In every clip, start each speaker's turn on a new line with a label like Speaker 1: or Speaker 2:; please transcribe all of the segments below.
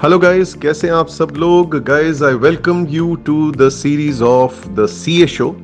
Speaker 1: Hello guys, कैसे हैं आप सब लोग? Guys, I welcome you to the series of the CA show.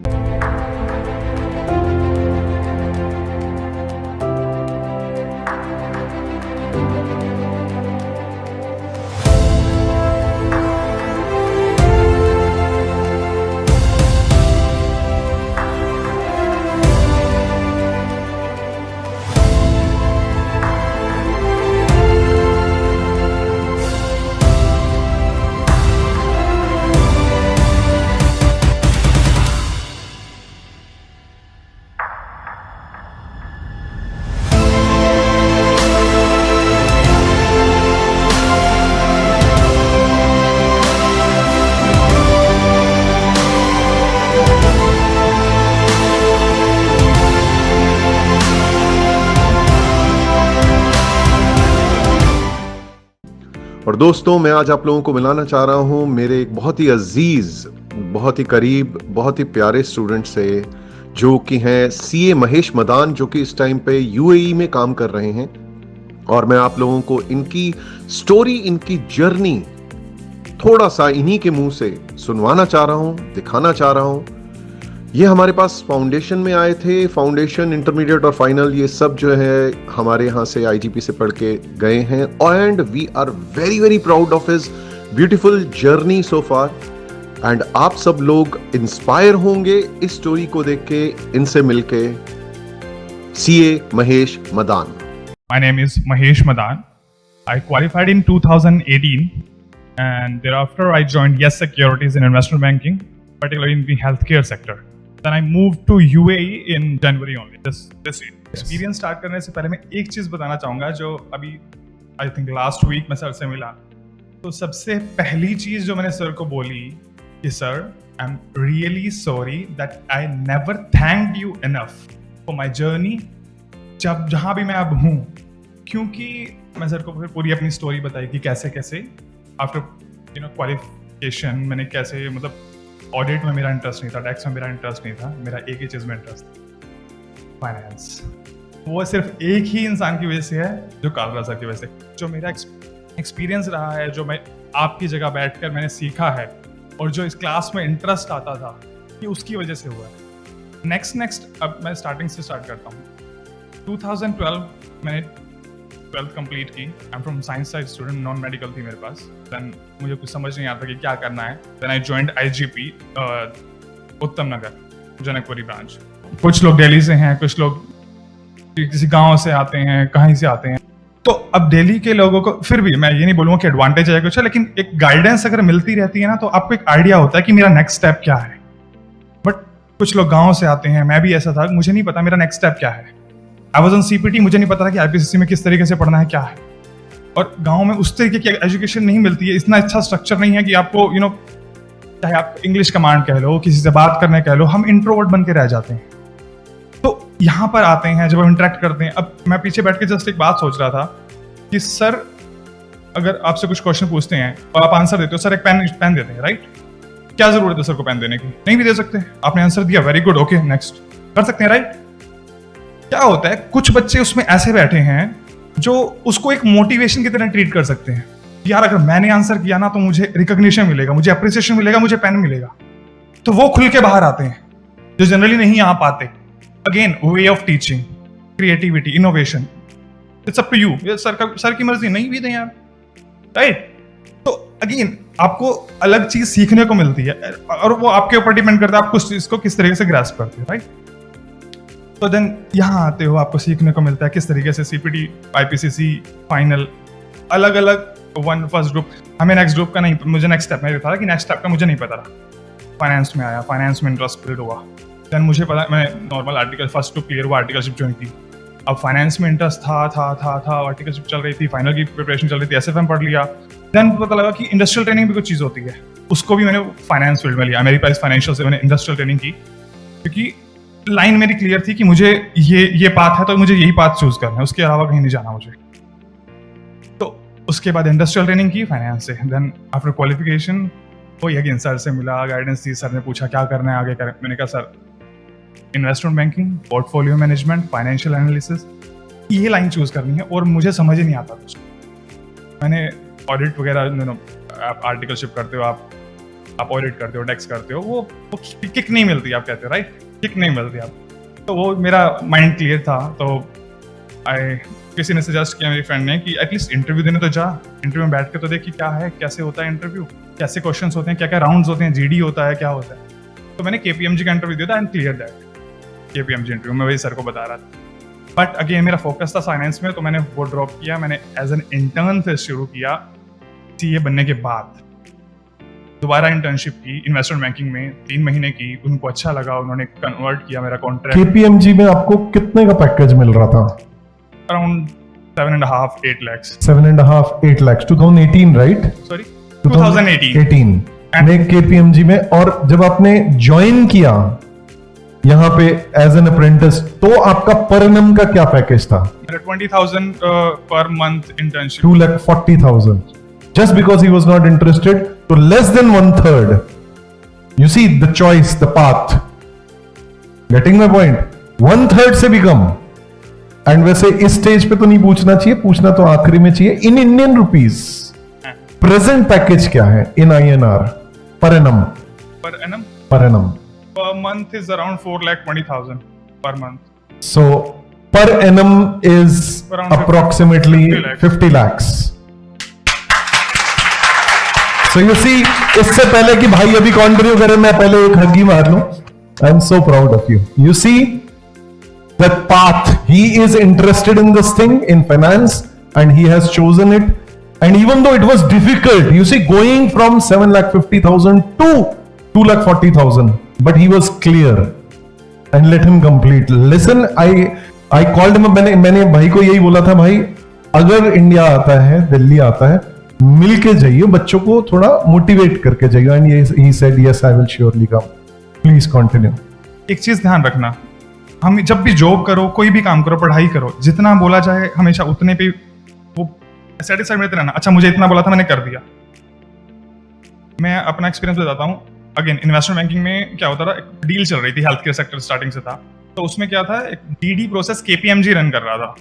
Speaker 1: और दोस्तों, मैं आज आप लोगों को मिलाना चाह रहा हूं मेरे एक बहुत ही अजीज, बहुत ही करीब, बहुत ही प्यारे स्टूडेंट से, जो कि हैं सीए महेश मदान, जो कि इस टाइम पे यूएई में काम कर रहे हैं। और मैं आप लोगों को इनकी स्टोरी, इनकी जर्नी थोड़ा सा इन्हीं के मुंह से सुनवाना चाह रहा हूं, दिखाना चाह रहा हूं। ये हमारे पास फाउंडेशन में आए थे। फाउंडेशन, इंटरमीडिएट और फाइनल, ये सब जो है हमारे यहाँ से आईजीपी से पढ़ के गए हैं। And we are very very proud of his beautiful journey so far. And आप सब लोग इंस्पायर होंगे इस स्टोरी को देख के, इनसे मिलके। CA Mahesh Madan.
Speaker 2: My name is Mahesh Madan. I qualified in 2018 and thereafter I joined Yes Securities in investment banking, particularly in the healthcare sector. Then I moved to UAE in January only, this year. Experience start करने से पहले मैं एक चीज़ बताना चाहूँगा जो अभी I think last week मैं सर से मिला। तो सबसे पहली चीज़ जो मैंने सर को बोली कि sir, I'm really sorry that I never thanked you enough for my journey, जब जहाँ भी मैं अब हूँ। क्योंकि मैं सर को फिर पूरी अपनी स्टोरी बताई कि कैसे कैसे आफ्टर क्वालिफिकेशन मैंने कैसे, मतलब ऑडिट में मेरा इंटरेस्ट नहीं था, टैक्स में मेरा इंटरेस्ट नहीं था, मेरा एक ही चीज़ में इंटरेस्ट था, फाइनेंस। वो सिर्फ एक ही इंसान की वजह से है, जो कालरा सर की वजह से। जो मेरा एक्सपीरियंस रहा है, जो मैं आपकी जगह बैठकर मैंने सीखा है, और जो इस क्लास में इंटरेस्ट आता था, ये उसकी वजह से हुआ है। नेक्स्ट अब मैं स्टार्टिंग से स्टार्ट करता हूँ। 2012 मैंने 12th कंप्लीट की। I am from science side student, non medical थी मेरे पास। देन मुझे कुछ समझ नहीं आता कि क्या करना है। देन आई जॉइंड आईजीपी उत्तम नगर, जनकपुरी ब्रांच। कुछ लोग दिल्ली से हैं, कुछ लोग किसी गांव से आते हैं, कहीं से आते हैं। तो अब दिल्ली के लोगों को, फिर भी मैं ये नहीं बोलूँगा कि एडवांटेज है कुछ है, लेकिन एक गाइडेंस अगर मिलती रहती है ना, तो आपको एक आइडिया होता है कि मेरा नेक्स्ट स्टेप क्या है। बट कुछ लोग गाँव से आते हैं, मैं भी ऐसा था, मुझे नहीं पता मेरा नेक्स्ट स्टेप क्या है। आई वाज ऑन सीपीटी, मुझे नहीं पता था कि आईपीसीसी में किस तरीके से पढ़ना है, क्या है। और गांव में उस तरीके की एजुकेशन नहीं मिलती है, इतना अच्छा स्ट्रक्चर नहीं है कि आपको चाहे आप इंग्लिश कमांड कह लो, किसी से बात करने कह लो, हम इंट्रोवर्ट बन के रह जाते हैं। तो यहाँ पर आते हैं, जब हम इंटरेक्ट करते हैं। अब मैं पीछे बैठ के जस्ट एक बात सोच रहा था कि सर, अगर आपसे कुछ क्वेश्चन पूछते हैं और आप आंसर देते हो, सर एक पेन देते हैं, राइट? क्या जरूरत है सर को पेन देने की? नहीं भी दे सकते। आपने आंसर दिया, वेरी गुड, ओके नेक्स्ट, कर सकते हैं, राइट? क्या होता है, कुछ बच्चे उसमें ऐसे बैठे हैं जो उसको एक मोटिवेशन की तरह ट्रीट कर सकते हैं। यार अगर मैंने आंसर किया ना, तो मुझे रिकॉग्निशन मिलेगा, मुझे अप्रिसिएशन मिलेगा, मुझे पेन मिलेगा। तो वो खुल के बाहर आते हैं, जो जनरली नहीं आ पाते। Again, way of teaching, creativity, innovation, it's up to you. Sir की मर्जी, नहीं भी दें यार, राइट? तो अगेन आपको अलग चीज सीखने को मिलती है, और वो आपके ऊपर डिपेंड करता है आप उस चीज को किस तरीके से ग्रास्प करते हो, राइट? तो देन यहाँ आते हो, आपको सीखने को मिलता है किस तरीके से सीपीटी, आईपीसीसी, फाइनल, अलग अलग, वन फर्स्ट ग्रुप। हमें नेक्स्ट ग्रुप का नहीं, मुझे नेक्स्ट स्टेप में था कि नेक्स्ट स्टेप का मुझे नहीं पता रहा। फाइनेंस में आया, फाइनेंस में इंटरेस्ट बिल्ड हुआ। देन मुझे पता, मैं normal article first group clear हुआ, आर्टिकलशिप ज्वाइन की। अब फाइनेंस में इंटरेस्ट था, आर्टिकलशिप चल रही थी, फाइनल की प्रिपरेशन चल रही थी, एसएफएम पढ़ लिया। देन पता लगा कि इंडस्ट्रियल ट्रेनिंग भी कुछ चीज़ होती है, उसको भी मैंने फाइनेंस फील्ड में लिया। मेरी पास फाइनेंशियल से मैंने इंडस्ट्रियल ट्रेनिंग की, क्योंकि लाइन मेरी क्लियर थी कि मुझे ये पाथ है, तो मुझे यही पाथ चूज करना है, उसके अलावा कहीं नहीं जाना मुझे। तो उसके बाद इंडस्ट्रियल ट्रेनिंग की फाइनेंस से। देन आफ्टर क्वालिफिकेशन वही अगेन सर से मिला, गाइडेंस दी। सर ने पूछा क्या करना है आगे। मैंने कहा sir, investment banking, portfolio management, financial analysis, ये लाइन चूज करनी है, और मुझे समझ ही नहीं आता कुछ। मैंने ऑडिट वगैरह आप आर्टिकलशिप करते हो, आप ऑडिट करते हो, टैक्स करते हो, वो किक नहीं मिलती, आप कहते हो राइट, किक नहीं मिलती आप। तो वो मेरा माइंड क्लियर था, तो किसी ने सजेस्ट किया मेरी फ्रेंड ने कि एटलीस्ट इंटरव्यू देने तो जा, इंटरव्यू में बैठ के तो देखिए क्या है, कैसे होता है इंटरव्यू, कैसे क्वेश्चंस होते हैं, क्या क्या राउंड्स होते हैं, जीडी होता है, क्या होता है। तो मैंने केपीएमजी का इंटरव्यू दिया था and clear that KPMG interview, मैं वही सर को बता रहा था। बट अगेन मेरा फोकस था फाइनेंस में, तो मैंने वो ड्रॉप किया। मैंने एज एन इंटर्न फिर शुरू किया सीए बनने के बाद, दोबारा इंटर्नशिप की इन्वेस्टमेंट बैंकिंग में 3 महीने की, उनको अच्छा लगा, उन्होंने कन्वर्ट किया मेरा कॉन्ट्रैक्ट।
Speaker 3: केपीएमजी में आपको कितने का पैकेज मिल रहा था?
Speaker 2: Around 7.5-8 lakhs
Speaker 3: 7.5-8 lakhs 2018 right?
Speaker 2: Sorry 2018
Speaker 3: 18 में केपीएमजी में। और जब आपने ज्वाइन किया यहाँ पे एज एन अप्रेंटिस, तो आपका पर एनम का क्या पैकेज था?
Speaker 2: 20,000 per month internship.
Speaker 3: 2,40,000 just because he was not interested, to less than 1/3. You see the choice, the path. Getting my point? 1/3 से भी कम। एंड वैसे इस स्टेज पे तो नहीं पूछना चाहिए, पूछना तो आखिरी में चाहिए। In Indian rupees present package क्या है इन INR per annum?
Speaker 2: Per annum
Speaker 3: per annum
Speaker 2: per month is around 4,20,000 per month.
Speaker 3: So per annum is
Speaker 2: Around
Speaker 3: approximately 50 lakhs. So you see, इससे पहले कि भाई अभी कंटिन्यू करें, मैं पहले एक हग्गी मार लूं। I am so proud of you. You see that path. He is interested in this thing, in finance, and he has chosen it. And even though it was difficult, you see, going from 7,50,000 to 2,40,000, but he was clear and let him complete. Listen, I called him. मैंने भाई को यही बोला था, भाई अगर India आता है, दिल्ली आता है, मिल के जाइए, बच्चों को थोड़ा मोटिवेट करके जाइए। And he said yes, I will surely come. Please continue.
Speaker 2: एक चीज ध्यान रखना, हम जब भी जॉब करो, कोई भी काम करो, पढ़ाई करो, जितना बोला जाए हमेशा उतने पे वो सेटिस्फाइड रहते रहना। अच्छा मुझे इतना बोला था, मैंने कर दिया। मैं अपना एक्सपीरियंस बताता हूँ। अगेन इन्वेस्टमेंट बैंकिंग में क्या होता था, एक डील चल रही थी, हेल्थ केयर सेक्टर स्टार्टिंग से था, तो उसमें क्या था, एक डीडी प्रोसेस केपीएमजी रन कर रहा था।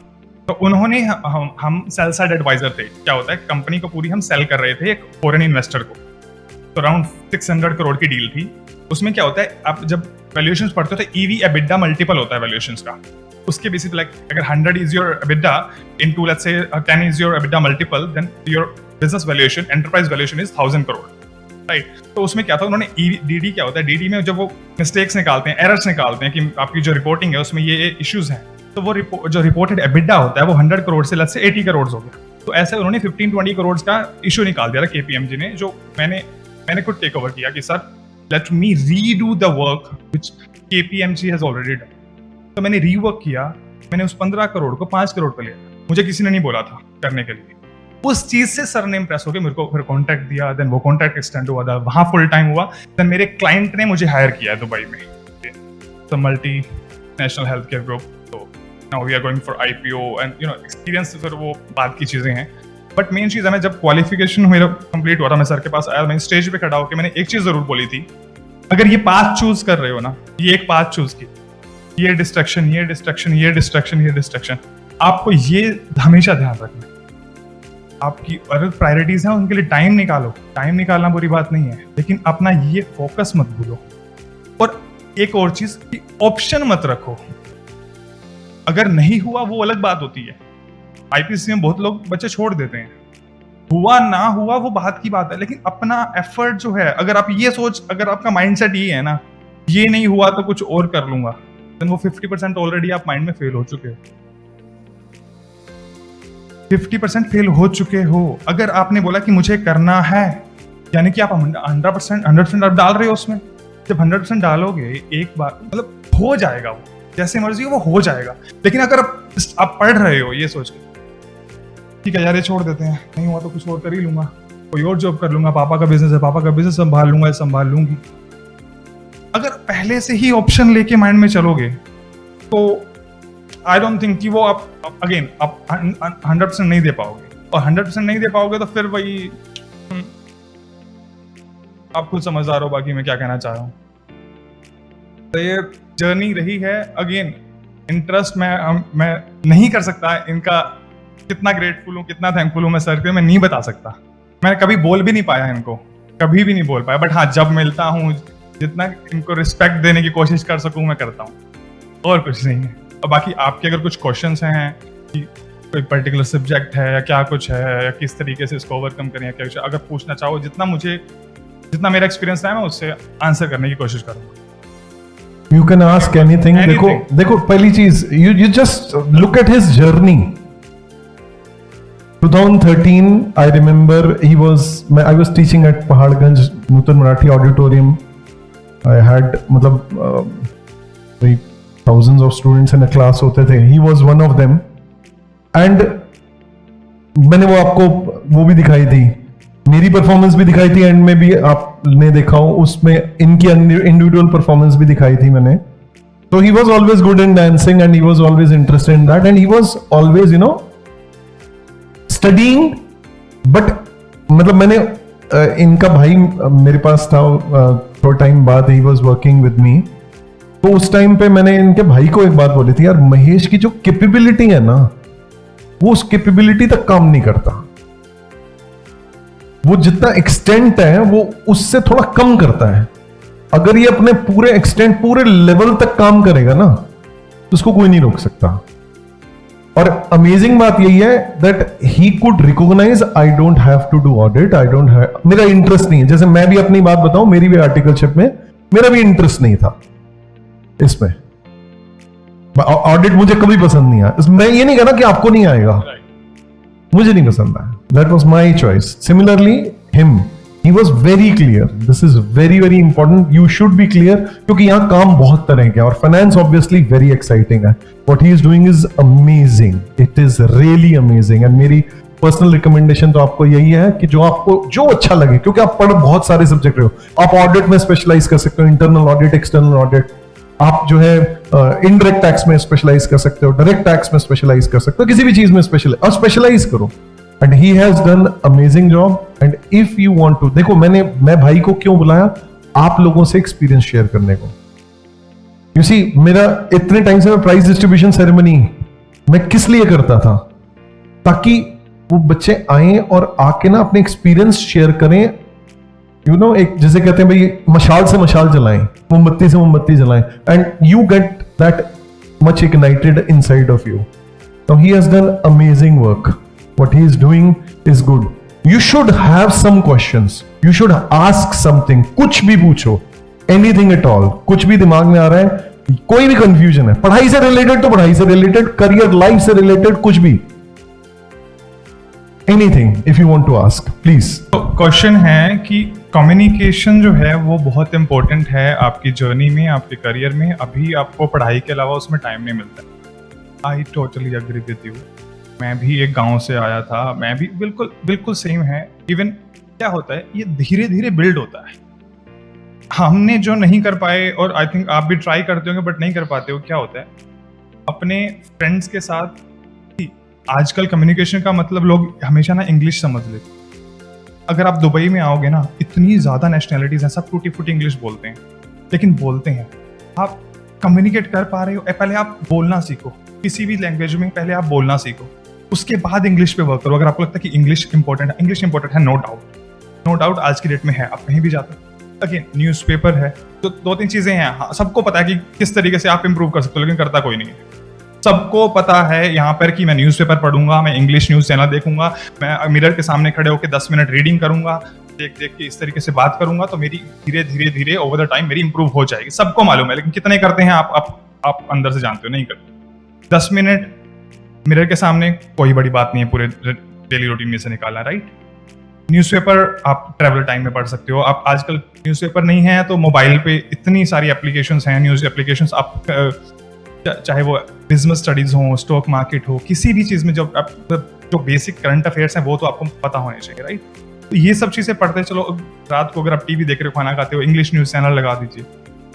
Speaker 2: तो उन्होंने हम सेल साइड एडवाइजर थे। क्या होता है, कंपनी को पूरी हम सेल कर रहे थे एक फॉरेन इन्वेस्टर को। तो अराउंड 600 करोड़ की डील थी। उसमें क्या होता है, आप जब वैल्यूएशंस पढ़ते हो तो ईवी एबिडा मल्टीपल होता है वैल्यूएशंस का। उसके बेसिस लाइक अगर 100 is your EBITDA into let's say 10 is your EBITDA multiple, then your business valuation, enterprise valuation is 1000 crore, right. तो उसमें क्या था, उन्होंने डीडी क्या होता है, डीडी में जब वो मिस्टेक्स निकालते हैं, एरर्स निकालते हैं कि आपकी जो रिपोर्टिंग है उसमें ये इश्यूज हैं, तो वो जो रिपोर्टेड एबिडा होता है वो 100 करोड़ से लेट्स से 80 करोड़ हो गया। तो ऐसे उन्होंने 15-20 करोड़ का इशू निकाल दिया था केपीएमजी ने, जो मैंने खुद टेक ओवर किया कि sir let me redo the work which KPMG has already done. तो मैंने रीवर्क किया, मैंने उस 15 करोड़ को 5 करोड़ पे लिया। मुझे किसी ने नहीं बोला था करने के लिए। उस चीज से सर ने इंप्रेस होकर मेरे को फिर कॉन्टैक्ट दिया, देन वो कॉन्टैक्ट एक्सटेंड हुआ था, वहां फुल टाइम हुआ। देन मेरे क्लाइंट ने मुझे हायर किया दुबई में, तो multi national health care group. तो now we are going for IPO and experience, फिर वो बात की चीजें हैं। बट मेन चीज है, मैं जब क्वालिफिकेशन मेरा कंप्लीट हुआ था, मैं सर के पास आया, मैं स्टेज पे खड़ा होकर मैंने एक चीज जरूर बोली थी, अगर ये पाथ चूज कर रहे हो ना, ये एक पाथ चूज की, ये डिस्ट्रैक्शन, ये डिस्ट्रैक्शन, ये डिस्ट्रैक्शन, ये डिस्ट्रैक्शन, आपको ये हमेशा ध्यान रखना। आपकी अगर प्रायोरिटीज हैं उनके लिए टाइम निकालो। टाइम निकालना बुरी बात नहीं है, लेकिन अपना ये फोकस मत भूलो। और एक और चीज, ऑप्शन मत रखो। अगर नहीं हुआ वो अलग बात होती है। IPC में बहुत लोग बच्चे छोड़ देते हैं, हुआ ना हुआ वो बात की बात है, लेकिन अपना एफर्ट जो है, अगर आप ये अगर आपका माइंडसेट ये है ना, ये नहीं हुआ तो कुछ और कर लूंगा, देन वो 50% ऑलरेडी आप माइंड में फेल हो चुके हो। 50% फेल हो चुके हो। अगर आपने बोला कि मुझे करना है, यानी कि आप 100% आप डाल रहे हो उसमें। जब 100% डालोगे एक बार, मतलब हो जाएगा, वो जैसे मर्जी वो हो जाएगा। लेकिन अगर आप पढ़ रहे हो ये सोच के, ठीक है यार ये छोड़ देते हैं, नहीं हुआ तो कुछ और कर ही लूंगा, कोई और जॉब कर लूंगा, पापा का बिजनेस है, पापा का बिजनेस संभाल लूंगा, संभाल लूंगी। अगर पहले से ही ऑप्शन लेके माइंड में चलोगे तो आई डोंट थिंक कि वो आप 100% नहीं दे पाओगे। और 100% नहीं दे पाओगे तो फिर वही आप खुद समझदार हो, बाकी मैं क्या कहना चाह रहा हूँ। तो ये जर्नी रही है। अगेन इंटरेस्ट मैं नहीं कर सकता इनका, कितना ग्रेटफुल हूँ, कितना थैंकफुल हूँ मैं सर के, मैं नहीं बता सकता। मैं कभी बोल भी नहीं पाया इनको, कभी भी नहीं बोल पाया, बट हाँ जब मिलता हूँ जितना इनको रिस्पेक्ट देने की कोशिश कर सकूँ मैं करता हूँ, और कुछ नहीं है। और बाकी आपके अगर कुछ क्वेश्चंस हैं कि कोई पर्टिकुलर सब्जेक्ट है या क्या कुछ है या किस तरीके से इसको ओवरकम करें या क्या कुछ, अगर पूछना चाहो जितना मेरा एक्सपीरियंस रहा है मैं उससे आंसर करने की कोशिश करूँगा।
Speaker 3: You can ask anything. देखो पहली चीज, you just look at his journey. 2013, I remember I was teaching at Paharganj Nutan Marathi Auditorium. I had thousands of students in a class होते थे. He was one of them. And मैंने वो आपको वो भी दिखाई थी, मेरी परफॉर्मेंस भी दिखाई थी, एंड में भी आपने देखा हो उसमें इनकी इंडिविजुअल परफॉर्मेंस भी दिखाई थी मैंने. So he was always good in dancing and he was always interested in that and he was always studying. But मैंने इनका भाई मेरे पास था थोड़ा टाइम बाद, ही was working with me. तो उस टाइम पे मैंने इनके भाई को एक बात बोली थी, यार महेश की जो कैपेबिलिटी है ना, वो उस कैपेबिलिटी तक काम नहीं करता, वो जितना एक्सटेंट है वो उससे थोड़ा कम करता है. अगर ये अपने पूरे एक्सटेंट पूरे लेवल तक काम करेगा ना तो उसको कोई नहीं रोक सकता. और अमेजिंग बात यही है that he could recognise I don't have to do audit, I don't have, मेरा इंटरेस्ट नहीं है. जैसे मैं भी अपनी बात बताऊं, मेरी भी आर्टिकलशिप में मेरा भी इंटरेस्ट नहीं था इसमें, ऑडिट मुझे कभी पसंद नहीं आया. मैं ये नहीं कहना कि आपको नहीं आएगा, मुझे नहीं पसंद आया. That was my choice. Similarly him, he was very clear. This is very very important. You should be clear क्योंकि यहाँ काम बहुत तरह के हैं और finance obviously very exciting है. What he is doing is amazing. It is really amazing. And मेरी personal recommendation तो आपको यही है कि जो अच्छा लगे, क्योंकि आप पढ़ बहुत सारे सब्जेक्ट रहे हो. आप ऑडिट में स्पेशलाइज कर सकते हो, इंटरनल ऑडिट, एक्सटर्नल ऑडिट. आप जो है इनडायरेक्ट टैक्स में स्पेशलाइज कर सकते हो, डायरेक्ट टैक्स में स्पेशलाइज कर सकते हो, किसी भी चीज में स्पेशलाइज करो. And he has done amazing job. And if you want to, देखो मैं भाई को क्यों बुलाया, आप लोगों से एक्सपीरियंस शेयर करने को. You see, मेरा इतने टाइम से मैं प्राइज डिस्ट्रीब्यूशन सेरेमनी मैं किस लिए करता था, ताकि वो बच्चे आए और आके ना अपने एक्सपीरियंस शेयर करें. एक जैसे कहते हैं भाई, मशाल से मशाल जलाएं, मोमबत्ती से मोमबत्ती जलाएं, and you get that much ignited inside of you. Now he has done amazing work. What he is doing is good. You should have some questions. You should ask something. कुछ भी पूछो, anything at all. कुछ भी दिमाग में आ रहा है, कोई भी confusion है, पढ़ाई से रिलेटेड तो पढ़ाई से रिलेटेड, करियर लाइफ से रिलेटेड, कुछ भी, anything if you want to ask, please.
Speaker 2: तो क्वेश्चन है कि कम्युनिकेशन जो है वो बहुत इंपॉर्टेंट है आपकी जर्नी में, आपके करियर में. अभी आपको पढ़ाई के अलावा उसमें टाइम नहीं मिलता. I totally agree with you. मैं भी एक गांव से आया था, मैं भी बिल्कुल सेम है. इवन क्या होता है, ये धीरे धीरे बिल्ड होता है. हमने जो नहीं कर पाए, और आई थिंक आप भी ट्राई करते होंगे बट नहीं कर पाते हो, क्या होता है अपने फ्रेंड्स के साथ. आजकल कम्युनिकेशन का मतलब लोग हमेशा ना इंग्लिश समझ लेते. अगर आप दुबई में आओगे ना, इतनी ज्यादा नेशनैलिटीज हैं, सब टूटी फूटी इंग्लिश बोलते हैं, लेकिन बोलते हैं. आप कम्युनिकेट कर पा रहे हो, पहले आप बोलना सीखो. किसी भी लैंग्वेज में पहले आप बोलना सीखो, उसके बाद इंग्लिश पे वर्क करो. अगर आपको लगता है कि इंग्लिश इंपॉर्टेंट है, नो डाउट आज की डेट में है. आप कहीं भी जाते हो, अगेन न्यूज़पेपर है, तो 2-3 चीजें हैं. हाँ, सबको पता है कि किस तरीके से आप इंप्रूव कर सकते हो, लेकिन करता कोई नहीं है. सबको पता है यहाँ पर कि मैं न्यूज़पेपर पढ़ूंगा, मैं इंग्लिश न्यूज़ चैनल देखूंगा, मैं मिरर के सामने खड़े होकर 10 मिनट रीडिंग करूंगा, देख के इस तरीके से बात करूंगा, तो मेरी धीरे ओवर द टाइम मेरी इंप्रूव हो जाएगी. सबको मालूम है, लेकिन कितने करते हैं आप अंदर से जानते हो, नहीं करते. 10 मिनट मिरर के सामने कोई बड़ी बात नहीं है पूरे डेली रूटीन में से निकालना, राइट. न्यूज़पेपर आप ट्रैवल टाइम में पढ़ सकते हो. आप आजकल न्यूज़पेपर नहीं है तो मोबाइल पे इतनी सारी एप्लीकेशंस हैं, न्यूज़ एप्लीकेशंस. आप चाहे वो बिजनेस स्टडीज हो, स्टॉक मार्केट हो, किसी भी चीज में जो बेसिक करंट अफेयर्स हैं वो तो आपको पता होने चाहिए, राइट. तो ये सब चीजें पढ़ते चलो. रात को अगर आप टीवी देख रहे हो, खाना खाते हो, इंग्लिश न्यूज़ चैनल लगा दीजिए,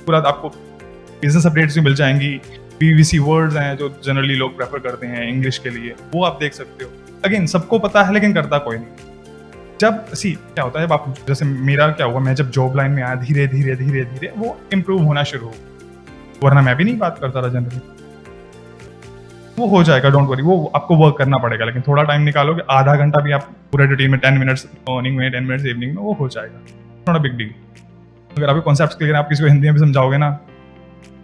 Speaker 2: पूरा आपको बिजनेस अपडेट्स भी मिल जाएंगी. BBC वर्ड्स हैं जो जनरली लोग प्रेफर करते हैं इंग्लिश के लिए, वो आप देख सकते हो. अगेन सबको पता है लेकिन करता कोई नहीं. जब क्या होता है, जब आप, जैसे मेरा क्या हुआ, मैं जब जॉब लाइन में आया, धीरे धीरे वो इम्प्रूव होना शुरू हो, वरना मैं भी नहीं बात करता था जनरली. वो हो जाएगा, डोंट वरी, वो आपको वर्क करना पड़ेगा, लेकिन थोड़ा टाइम निकालोगे, आधा घंटा भी आप पूरे रूटीन में 10 मिनट्स मॉर्निंग में, 10 मिनट्स इवनिंग में, वो हो जाएगा, नॉट अ बिग डील। अगर आपके कॉन्सेप्ट क्लियर है, आप किसी को हिंदी में भी समझाओगे ना,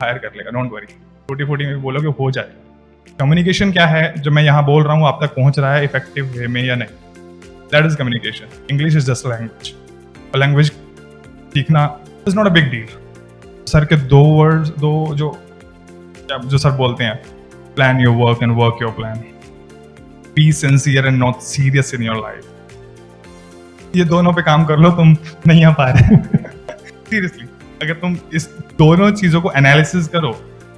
Speaker 2: हायर कर लेगा, डोंट वरी, छोटी छोटी में भी बोलोगे हो जाएगा। कम्युनिकेशन क्या है जो मैं यहाँ बोल रहा हूँ आप तक पहुँच रहा है इफेक्टिव वे में या नहीं, that is communication. English is just language, और लैंग्वेज सीखना is not a big deal. Sir के दो वर्ड्स, दो जो सर बोलते हैं, plan your work and work your plan, be sincere and not serious in your life, ये दोनों पे काम कर लो, तुम नहीं आ पा रहे सीरियसली। अगर तुम इस दोनों चीजों को एनालिसिस करो,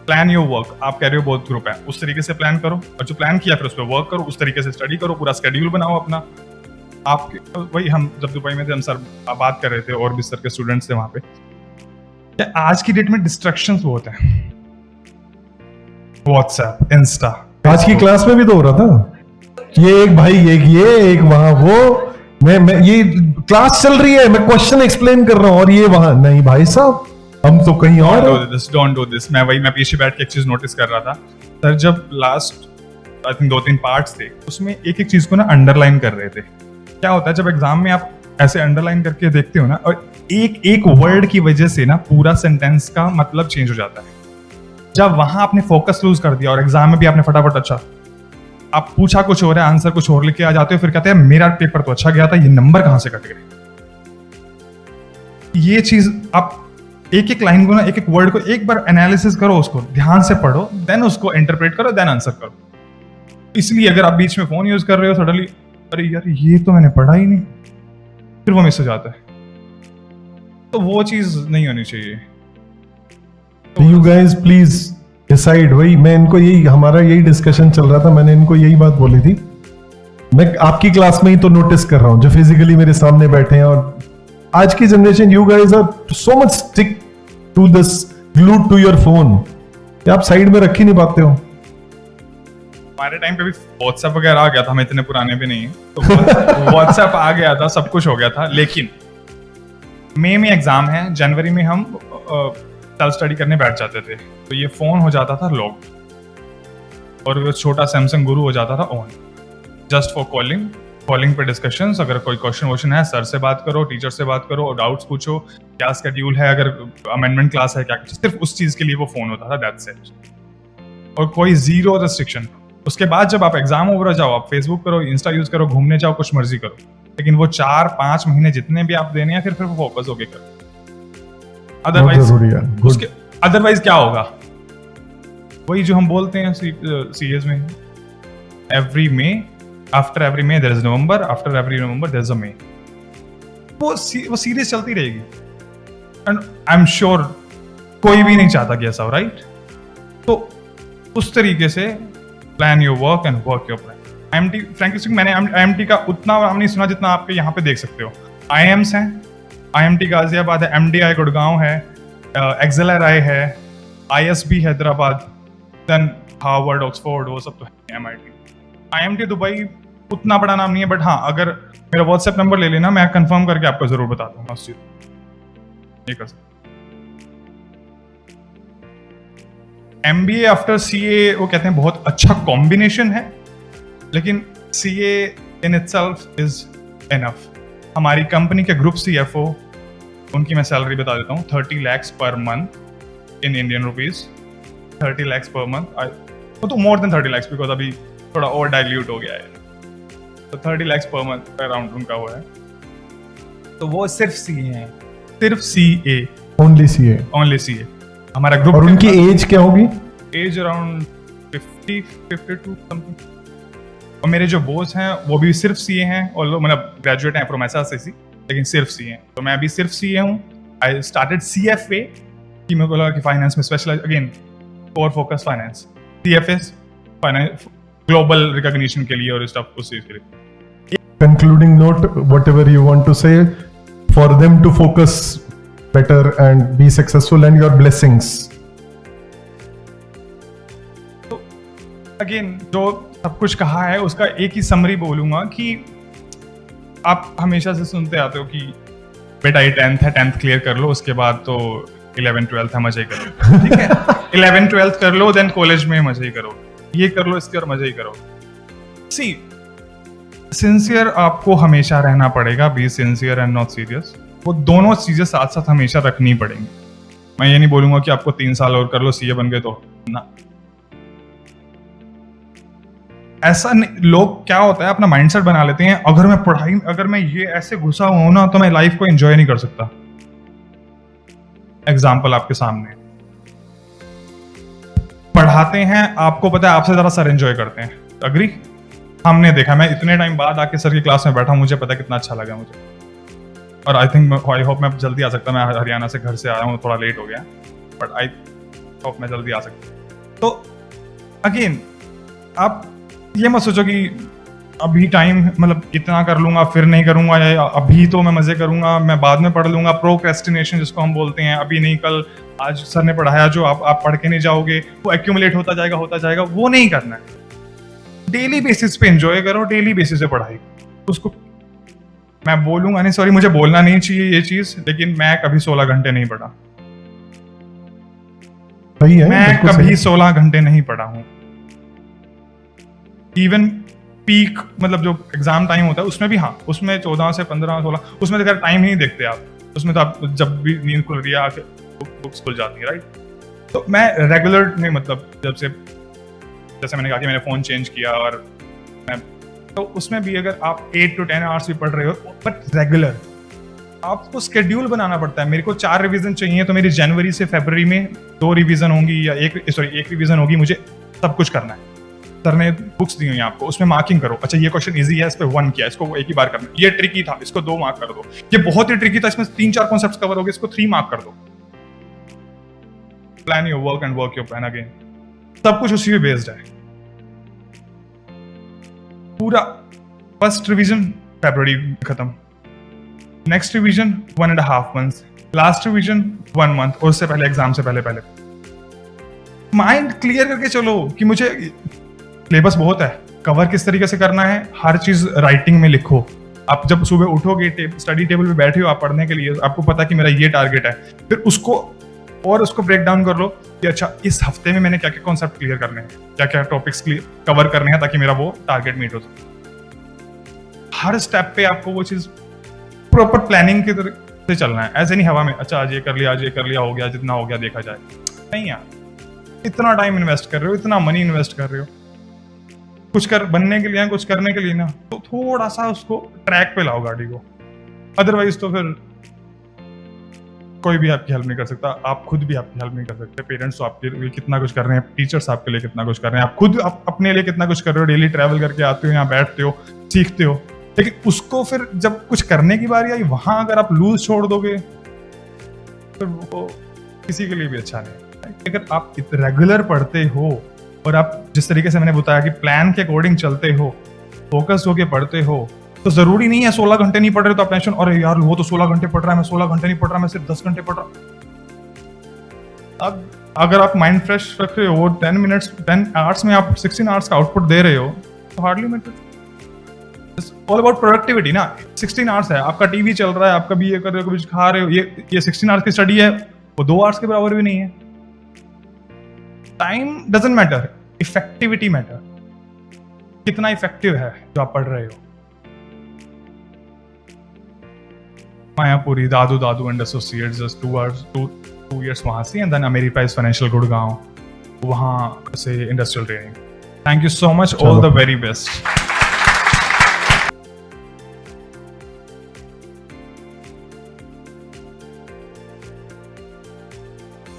Speaker 2: प्लान योर वर्क, आप कह रहे हो बहुत ग्रुप है, उस तरीके से प्लान करो, और जो प्लान किया फिर उस पर वर्क करो, उस तरीके से स्टडी करो, पूरा स्केड्यूल बनाओ अपना। आपके वही, हम जब दुबई में थे, हम सर बात कर रहे थे और भी सर के स्टूडेंट्स थे वहां पे, आज की डेट में डिस्ट्रैक्शंस बहुत हैं, व्हाट्सएप, इंस्टा।
Speaker 3: आज की क्लास में भी तो हो रहा था, ये एक भाई एक वहां वो, मैं ये क्लास चल रही है, मैं क्वेश्चन एक्सप्लेन कर रहा हूं और ये वहां, नहीं भाई साहब हम तो कहीं और
Speaker 2: डोंट डू दिस। मैं पीछे बैठ के एक चीज नोटिस कर रहा था सर, जब लास्ट आई थिंक 2-3 पार्ट्स थे, उसमें एक चीज को ना अंडरलाइन कर रहे थे। क्या होता है जब एग्जाम में आप ऐसे अंडरलाइन करके देखते हो ना, और एक वर्ड की वजह से ना पूरा सेंटेंस का मतलब चेंज हो जाता है। जब वहां आपने फोकस लूज कर दिया और एग्जाम में भी आपने फटाफट, अच्छा आप पूछा कुछ और है, आंसर कुछ और लिख के आ जाते हो, फिर कहते हैं मेरा पेपर तो अच्छा गया था, ये नंबर कहां से कट गए। ये चीज आप एक लाइन को ना, एक वर्ड को एक बार एनालिसिस करो, उसको ध्यान से पढ़ो, देन उसको इंटरप्रेट करो, देन आंसर करो। इसलिए अगर आप बीच में फोन यूज कर रहे हो, सडनली अरे यार ये तो मैंने पढ़ा ही नहीं, फिर वो मिस हो जाता है, तो वो चीज नहीं होनी चाहिए।
Speaker 3: You guys please decide. वही मैं इनको हमारा यही डिस्कशन चल रहा था, मैंने इनको यही बात बोली थी। मैं आपकी क्लास में ही तो नोटिस कर रहा हूं, जो फिजिकली मेरे सामने बैठे हैं, और आज की generation, you guys are so much stick to this, glued to your phone, आप साइड में रख ही नहीं पाते हो।
Speaker 2: हमारे टाइम पे भी व्हाट्सएप वगैरह आ गया था, हम इतने पुराने भी नहीं है, तो व्हाट्सएप आ गया था, सब कुछ हो गया था, लेकिन मई में एग्जाम है, जनवरी में हम सेल्फ स्टडी करने बैठ जाते थे, तो ये फोन हो जाता था लॉक, और छोटा सैमसंग गुरु हो जाता था ऑन, जस्ट फॉर कॉलिंग पे डिस्कशंस। अगर कोई क्वेश्चन है, सर से बात करो, टीचर से बात करो, और डाउट्स पूछो, क्या स्केड्यूल है, अगर अमेंडमेंट क्लास है, क्या, सिर्फ उस चीज के लिए वो फोन होता था, दैट्स इट, और कोई जीरो रेस्ट्रिक्शन। उसके बाद जब आप एग्जाम ओवर जाओ, आप फेसबुक करो, इंस्टा यूज करो, घूमने जाओ, कुछ मर्जी करो, लेकिन वो 4-5 महीने जितने भी आप देने हैं, फिर वो फोकस होके करो। अदरवाइज क्या होगा, वही जो हम बोलते हैं सीएस में, every May, after every May there is November, after every November there is a May, वो सीरीज चलती रहेगी, एंड आई एम श्योर कोई भी नहीं चाहता कि ऐसा हो, राइट? तो उस तरीके से plan your work and work your plan. IMT, frankly speaking, मैंने IMT का उतना नाम नहीं सुना जितना आपके यहाँ पे देख सकते हो। IIMs हैं, IMT गाजियाबाद है, MDI गुड़गांव है, XLRI है, ISB Hyderabad, then Harvard, Oxford, वो सब तो है, MIT। IMT दुबई उतना बड़ा नाम नहीं है, बट हाँ, अगर मेरा व्हाट्सएप नंबर ले लेना, मैं कंफर्म करके आपको जरूर बता दूंगा उस चीज, ये कर सकते। MBA आफ्टर CA वो कहते हैं बहुत अच्छा कॉम्बिनेशन है, लेकिन CA in itself is enough. हमारी कंपनी के ग्रुप CFO, उनकी मैं सैलरी बता देता हूँ, 30 lakhs per month in Indian rupees, 30 lakhs per month, वो तो मोर देन 30 lakhs, बिकॉज अभी थोड़ा और डाइल्यूट हो गया है, तो 30 lakhs पर मंथ अराउंड उनका हुआ है। तो वो सिर्फ CA है, सिर्फ CA,
Speaker 3: ओनली CA।
Speaker 2: हमारा ग्रुप,
Speaker 3: और उनकी एज क्या होगी?
Speaker 2: Age around 50-52 something. और मेरे जो बॉस हैं वो भी सिर्फ CA हैं, और मतलब ग्रेजुएट हैं फ्रॉम SRCC, लेकिन सिर्फ CA हैं। तो मैं भी सिर्फ CA हूँ। आई स्टार्टेड CFA, कि मेरे को लगा कि फाइनेंस में specialise, again core focus finance, CFA finance global recognition के लिए और स्टफ उस चीज के लिए।
Speaker 3: Concluding note, whatever you want to say, for them to focus better and be successful, and your blessings.
Speaker 2: तो अगेन जो सब कुछ कहा है उसका एक ही समरी बोलूंगा कि आप हमेशा से सुनते आते हो कि बेटा ये 10th है, 10th क्लियर कर लो, उसके बाद तो 11th 12th है, मजे ही करो, ठीक है? 11th 12th कर लो, देन कॉलेज में मजे ही करो। ये कर लो, इसके और मजे ही करो। सी सिंसियर आपको हमेशा रहना पड़ेगा, be sincere and not serious. वो दोनों चीजें साथ साथ हमेशा रखनी पड़ेंगी। मैं ये नहीं बोलूंगा कि आपको 3 साल और कर लो सीए बन गए तो ना, ऐसा नहीं। लोग क्या होता है अपना माइंडसेट बना लेते हैं, अगर मैं ये ऐसे घुसा हुआ हूं ना तो मैं लाइफ को एंजॉय नहीं कर सकता। एग्जाम्पल आपके सामने, पढ़ाते हैं, आपको पता है आपसे ज्यादा सर एंजॉय करते हैं, अग्री? हमने देखा, मैं इतने टाइम बाद आके सर की क्लास में बैठा, मुझे पता कितना अच्छा लगा मुझे। और आई होप मैं जल्दी आ सकता। मैं हरियाणा से घर से आया हूँ, थोड़ा लेट हो गया, बट आई होप मैं जल्दी आ सकता। तो अगेन आप ये मत सोचो कि अभी टाइम मतलब इतना कर लूंगा फिर नहीं करूंगा, या अभी तो मैं मजे करूंगा, मैं बाद में पढ़ लूंगा। प्रोक्रेस्टिनेशन जिसको हम बोलते हैं, अभी नहीं कल, आज सर ने पढ़ाया जो आप पढ़ के नहीं जाओगे, वो एक्यूमुलेट होता जाएगा, वो नहीं करना है। डेली बेसिस पे एंजॉय करो, डेली बेसिस पे पढ़ाई। उसको मैं बोलूंगा नहीं, सॉरी मुझे बोलना नहीं चाहिए ये चीज, लेकिन मैं कभी 16 घंटे नहीं पढ़ा।
Speaker 3: सही है,
Speaker 2: मैं
Speaker 3: बिल्कुल
Speaker 2: कभी
Speaker 3: सही।
Speaker 2: 16 घंटे नहीं पढ़ा हूं। इवन पीक मतलब जो एग्जाम टाइम होता है उसमें भी, हाँ उसमें 14 से 15 16, उसमें तो टाइम ही नहीं देखते आप, उसमें तो आप जब भी नींद खुल रही है आके बुक्स खुल जाती है, राइट? तो मैं रेगुलर नहीं, मतलब जैसे मैंने कहा कि मैंने फोन चेंज किया, और मैं तो उसमें भी अगर आप 8 to 10 आवर्स भी पढ़ रहे हो, बट रेगुलर, आपको स्केड्यूल बनाना पड़ता है। मेरे को 4 रिवीजन चाहिए, तो मेरी जनवरी से फरवरी में 2 रिवीजन होंगी, या एक रिवीजन होगी, मुझे सब कुछ करना है। सर ने बुक्स दी हुई आपको, उसमें मार्किंग करो। अच्छा ये क्वेश्चन इजी है, इस पे 1 किया, इसको एक ही बार करना। ये ट्रिकी था, इसको 2 मार्क कर दो। ये बहुत ही ट्रिकी था, इसमें 3-4 कॉन्सेप्ट्स कवर हो गए, इसको 3 मार्क कर दो। Plan your work and work your plan again. सब कुछ उसी पे बेस्ड है। पूरा फर्स्ट रिवीजन फरवरी खत्म, next revision 1.5 months, last revision 1 month, और उससे पहले एग्जाम से पहले माइंड क्लियर करके चलो कि मुझे सिलेबस बहुत है, कवर किस तरीके से करना है, हर चीज राइटिंग में लिखो। आप जब सुबह उठोगे, स्टडी टेबल पे बैठे हो आप पढ़ने के लिए, आपको पता है कि मेरा ये टारगेट है, फिर उसको ब्रेक डाउन कर लो कि अच्छा इस हफ्ते में मैंने क्या क्या कॉन्सेप्ट क्लियर करने हैं, क्या क्या टॉपिक्स कवर करने हैं, ताकि मेरा वो टारगेट मीट हो सके। हर स्टेप पे आपको वो चीज प्रॉपर प्लानिंग की तरह से चलना है, ऐसे नहीं हवा में अच्छा आज ये कर लिया हो गया, जितना हो गया देखा जाए। नहीं यार, इतना टाइम इन्वेस्ट कर रहे हो, इतना मनी इन्वेस्ट कर रहे हो कुछ बनने के लिए, कुछ करने के लिए ना, तो थोड़ा सा उसको ट्रैक पे लाओ गाड़ी को। अदरवाइज तो फिर कोई भी आपकी हेल्प नहीं कर सकता, आप खुद भी आपकी हेल्प नहीं कर सकते। पेरेंट्स तो आपके लिए कितना कुछ कर रहे हैं, टीचर्स आपके लिए कितना कुछ कर रहे हैं, आप खुद अपने लिए कितना कुछ कर रहे हो। डेली ट्रैवल करके आते हो, यहाँ बैठते हो, सीखते हो, लेकिन उसको फिर जब कुछ करने की बारी आई, वहां अगर आप लूज छोड़ दोगे फिर वो किसी के लिए भी अच्छा नहीं। अगर आप रेगुलर पढ़ते हो और आप जिस तरीके से मैंने बताया कि प्लान के अकॉर्डिंग चलते हो, फोकस होके पढ़ते हो, तो जरूरी नहीं है 16 घंटे नहीं पढ़ रहे तो आप टेंशन, अरे यार वो तो 16 घंटे पढ़ रहा है, मैं 16 घंटे नहीं पढ़ रहा, मैं सिर्फ 10 घंटे पढ़ रहा। अब अगर आप माइंड फ्रेश रख रहे हो, 10 आवर्स में आप 16 आवर्स का आउटपुट दे रहे हो, तो hardly matter. All about productivity ना। 16 आवर्स है, आपका टीवी चल रहा है, आप कभी ये कर रहे हो, कभी खा रहे हो, ये 16 आवर्स की स्टडी है, वो 2 आवर्स के बराबर भी नहीं है। Time doesn't matter, effectivity matter. कितना इफेक्टिव है जो आप पढ़ रहे हो। Mayapuri, Dadu and associates, just 2 years वहां से, and then America is financial Gurgaon, वहां से industrial training. Thank you so much, all the very best.